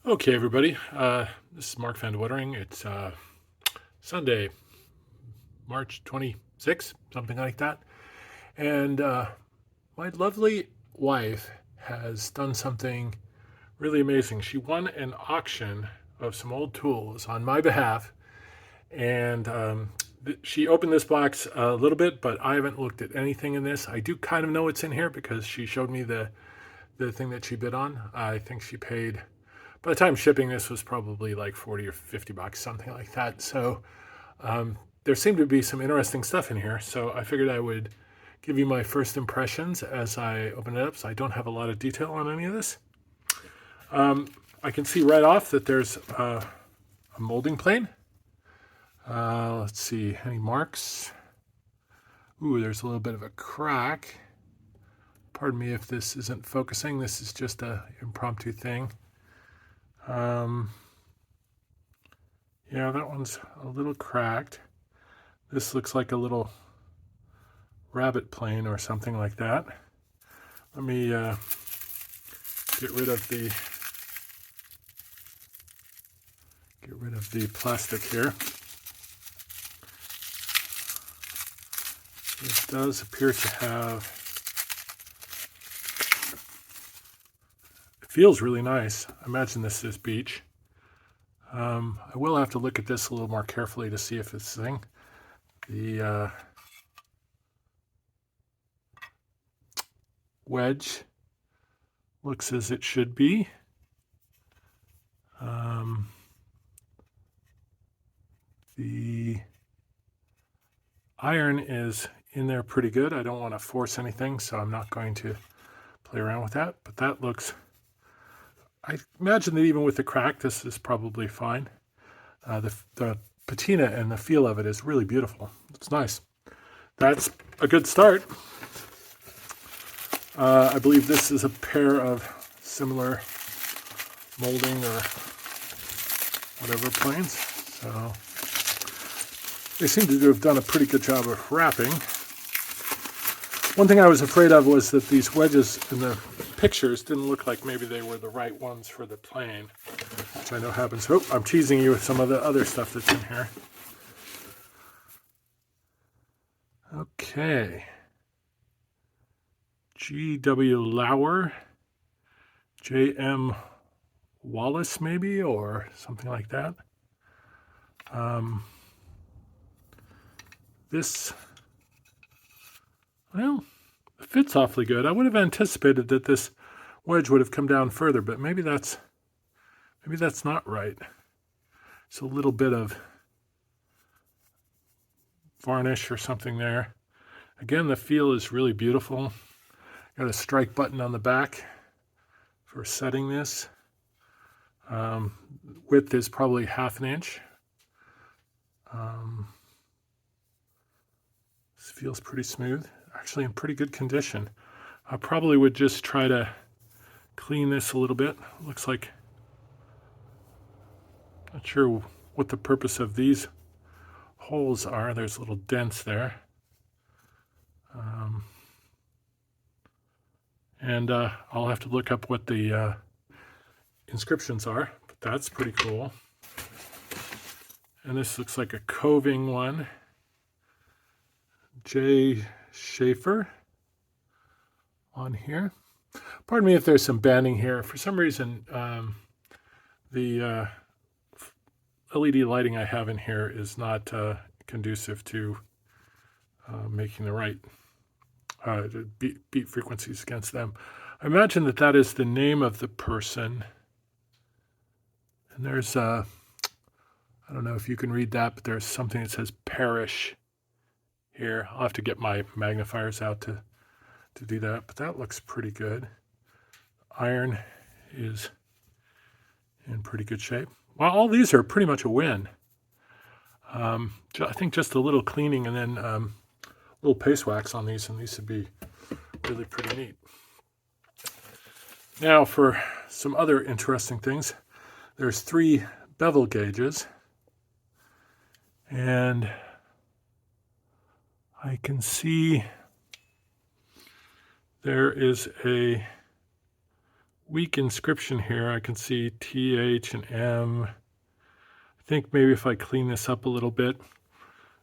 Okay, everybody. This is Mark Van Woodering. It's Sunday, March 26th, something like that. And my lovely wife has done something really amazing. She won an auction of some old tools on my behalf. And she opened this box a little bit, but I haven't looked at anything in this. I do kind of know what's in here because she showed me the thing that she bid on. I think she paid, by the time shipping this, was probably like 40 or 50 bucks, something like that. So there seemed to be some interesting stuff in here. So I figured I would give you my first impressions as I open it up. So I don't have a lot of detail on any of this. I can see right off that there's a molding plane. Let's see, any marks? Ooh, there's a little bit of a crack. Pardon me if this isn't focusing. This is just an impromptu thing. Yeah, that one's a little cracked. This looks like a little rabbit plane or something like that. Let me get rid of the plastic here. It does appear to have. It feels really nice. I imagine this is beech. I will have to look at this a little more carefully to see if it's a thing. The wedge looks as it should be. The iron is in there pretty good. I don't want to force anything, so I'm not going to play around with that. But that looks, I imagine that even with the crack, this is probably fine. The patina and the feel of it is really beautiful. It's nice. That's a good start. I believe this is a pair of similar molding or whatever planes. So they seem to have done a pretty good job of wrapping. One thing I was afraid of was that these wedges in the pictures didn't look like maybe they were the right ones for the plane, which I know happens. Oh, I'm teasing you with some of the other stuff that's in here. Okay. G.W. Lauer, J.M. Wallace maybe, or something like that. This, well, it fits awfully good. I would have anticipated that this wedge would have come down further, but maybe that's not right. It's a little bit of varnish or something there. Again, the feel is really beautiful. Got a strike button on the back for setting this. Width is probably 1/2 inch. This feels pretty smooth, actually in pretty good condition. I probably would just try to clean this a little bit. Looks like, not sure what the purpose of these holes are. There's little dents there. And I'll have to look up what the inscriptions are, but that's pretty cool. And this looks like a coving one. J. Schaefer on here. Pardon me if there's some banding here. For some reason, the LED lighting I have in here is not conducive to making the right beat frequencies against them. I imagine that that is the name of the person. And there's, I don't know if you can read that, but there's something that says Parish here. I'll have to get my magnifiers out to do that, but that looks pretty good. Iron is in pretty good shape. Well, all these are pretty much a win. I think just a little cleaning and then a little paste wax on these, and these would be really pretty neat. Now for some other interesting things. There's 3 bevel gauges, and I can see there is a weak inscription here. I can see TH and M. I think maybe if I clean this up a little bit,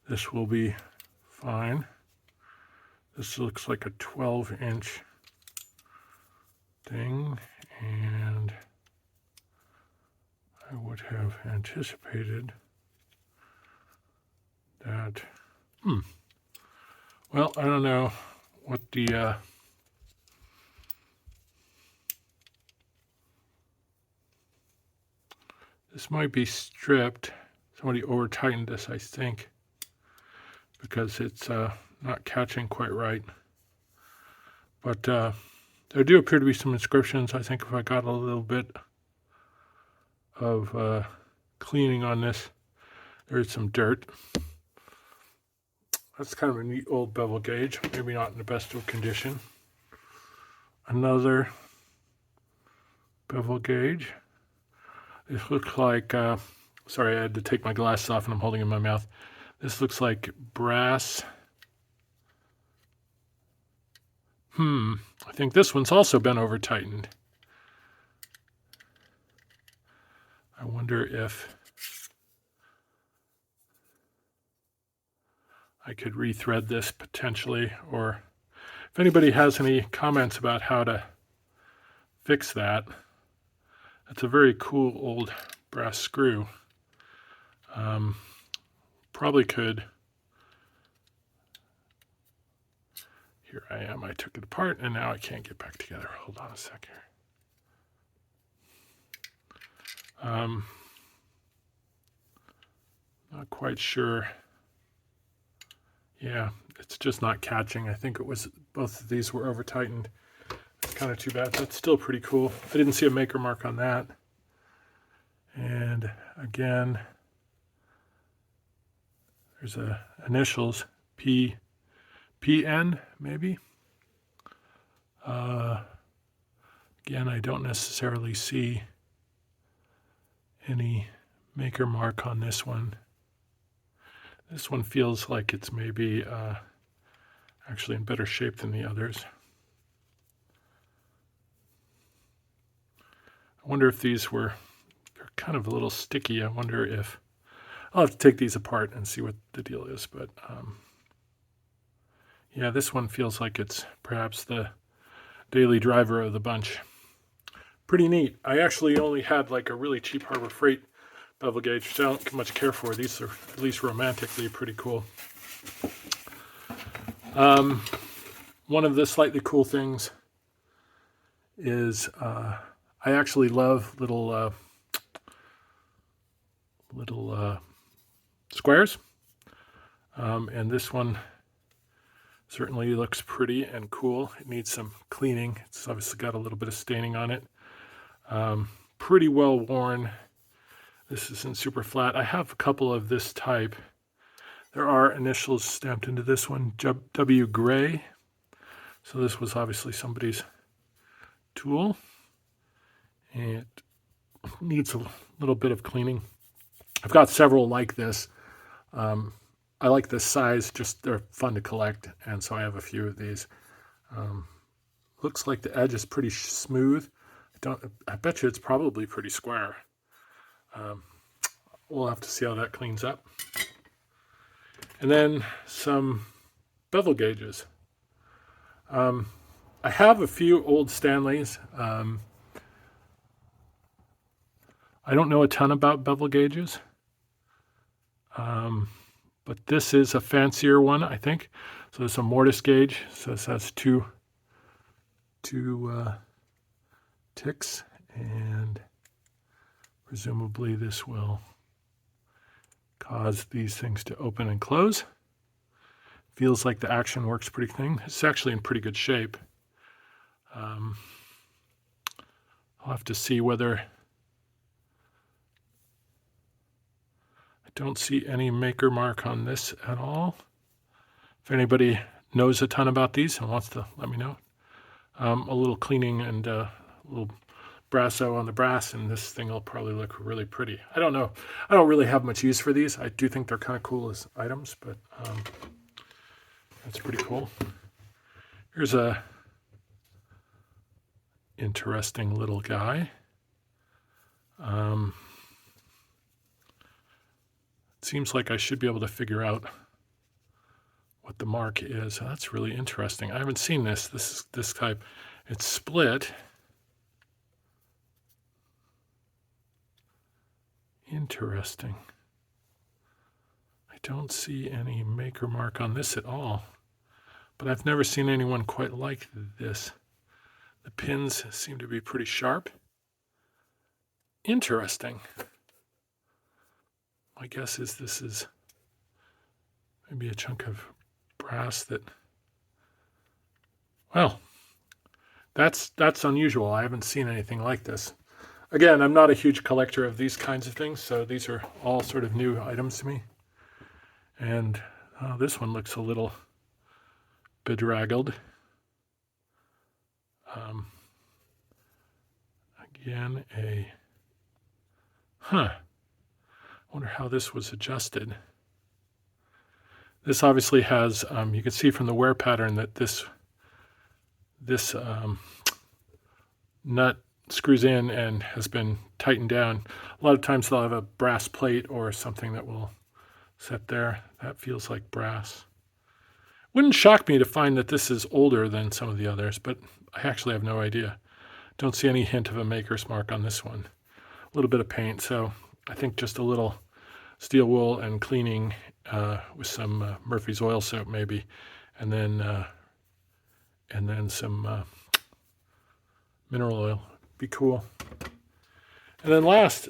this will be fine. This looks like a 12-inch thing, and I would have anticipated that. Well, I don't know what the this might be stripped. Somebody over tightened this, I think, because it's not catching quite right. But there do appear to be some inscriptions. I think if I got a little bit of cleaning on this, there's some dirt. That's kind of a neat old bevel gauge, maybe not in the best of condition. Another bevel gauge. This looks like, sorry, I had to take my glasses off and I'm holding it in my mouth. This looks like brass. I think this one's also been over tightened. I wonder if I could rethread this potentially, or if anybody has any comments about how to fix that. That's a very cool old brass screw. Probably could. Here I am. I took it apart and now I can't get back together. Hold on a sec here. Not quite sure. Yeah, it's just not catching. I think it was both of these were over tightened. It's kind of too bad. That's still pretty cool. I didn't see a maker mark on that. And again, there's initials PN maybe. Again, I don't necessarily see any maker mark on this one. This one feels like it's maybe actually in better shape than the others. I wonder if these they're kind of a little sticky. I wonder if, I'll have to take these apart and see what the deal is. But yeah, this one feels like it's perhaps the daily driver of the bunch. Pretty neat. I actually only had like a really cheap Harbor Freight bevel gauge, which I don't much care for. These are at least romantically pretty cool. One of the slightly cool things is I actually love little squares, and this one certainly looks pretty and cool. It needs some cleaning. It's obviously got a little bit of staining on it. Pretty well worn. This isn't super flat. I have a couple of this type. There are initials stamped into this one, W. Gray. So this was obviously somebody's tool. And it needs a little bit of cleaning. I've got several like this. I like this size, just they're fun to collect, and so I have a few of these. Looks like the edge is pretty smooth. I bet you it's probably pretty square. We'll have to see how that cleans up. And then some bevel gauges. I have a few old Stanleys. I don't know a ton about bevel gauges, but this is a fancier one, I think. So it's a mortise gauge. So this has two ticks, and presumably this will cause these things to open and close. Feels like the action works pretty clean. It's actually in pretty good shape. I'll have to see whether, I don't see any maker mark on this at all. If anybody knows a ton about these and wants to let me know. A little cleaning and a little brasso on the brass, and this thing will probably look really pretty. I don't know. I don't really have much use for these. I do think they're kind of cool as items, but that's pretty cool. Here's a interesting little guy. It seems like I should be able to figure out what the mark is. That's really interesting. I haven't seen this. This type. It's split. Interesting. I don't see any maker mark on this at all, but I've never seen anyone quite like this. The pins seem to be pretty sharp. Interesting. My guess is this is maybe a chunk of brass that, well, that's unusual. I haven't seen anything like this. Again, I'm not a huge collector of these kinds of things, so these are all sort of new items to me. And this one looks a little bedraggled. Again, I wonder how this was adjusted. This obviously has, you can see from the wear pattern that this nut screws in and has been tightened down. A lot of times they'll have a brass plate or something that will set there. That feels like brass. Wouldn't shock me to find that this is older than some of the others, but I actually have no idea. Don't see any hint of a maker's mark on this one. A little bit of paint, so I think just a little steel wool and cleaning with some Murphy's oil soap maybe, and then some mineral oil. Be cool. And then last,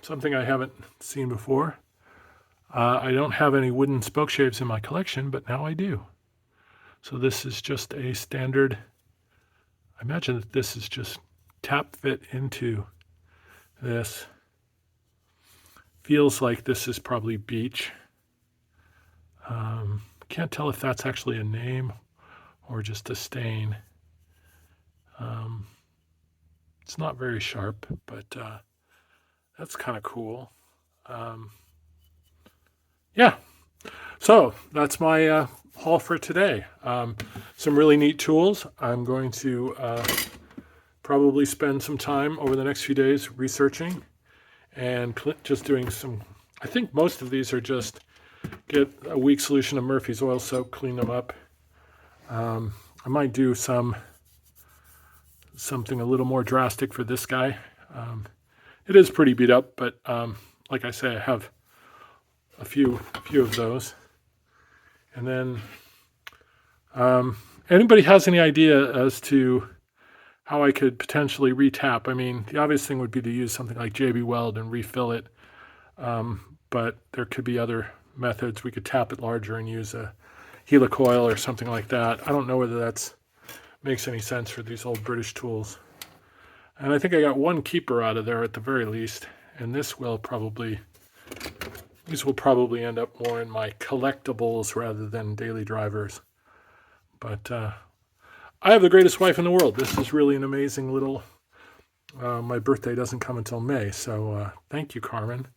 something I haven't seen before. I don't have any wooden spokeshaves in my collection, but now I do. So this is just a standard, I imagine that this is just tap fit into this. Feels like this is probably beech. Can't tell if that's actually a name or just a stain. It's not very sharp, but that's kind of cool. Yeah, so that's my haul for today. Some really neat tools. I'm going to probably spend some time over the next few days researching and just doing some, I think most of these are just get a weak solution of Murphy's oil soap, clean them up. I might do something a little more drastic for this guy. It is pretty beat up, but like I say, I have a few of those. And then anybody has any idea as to how I could potentially retap? I mean, the obvious thing would be to use something like JB Weld and refill it, but there could be other methods. We could tap it larger and use a helicoil or something like that. I don't know whether that makes any sense for these old British tools. And I think I got one keeper out of there at the very least, and these will probably end up more in my collectibles rather than daily drivers. But I have the greatest wife in the world. This is really an amazing little, my birthday doesn't come until May, so thank you, Carmen.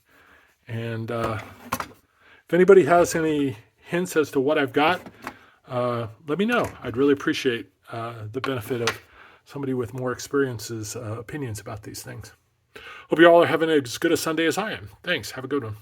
And if anybody has any hints as to what I've got, let me know. I'd really appreciate the benefit of somebody with more opinions about these things. Hope you all are having as good a Sunday as I am. Thanks. Have a good one.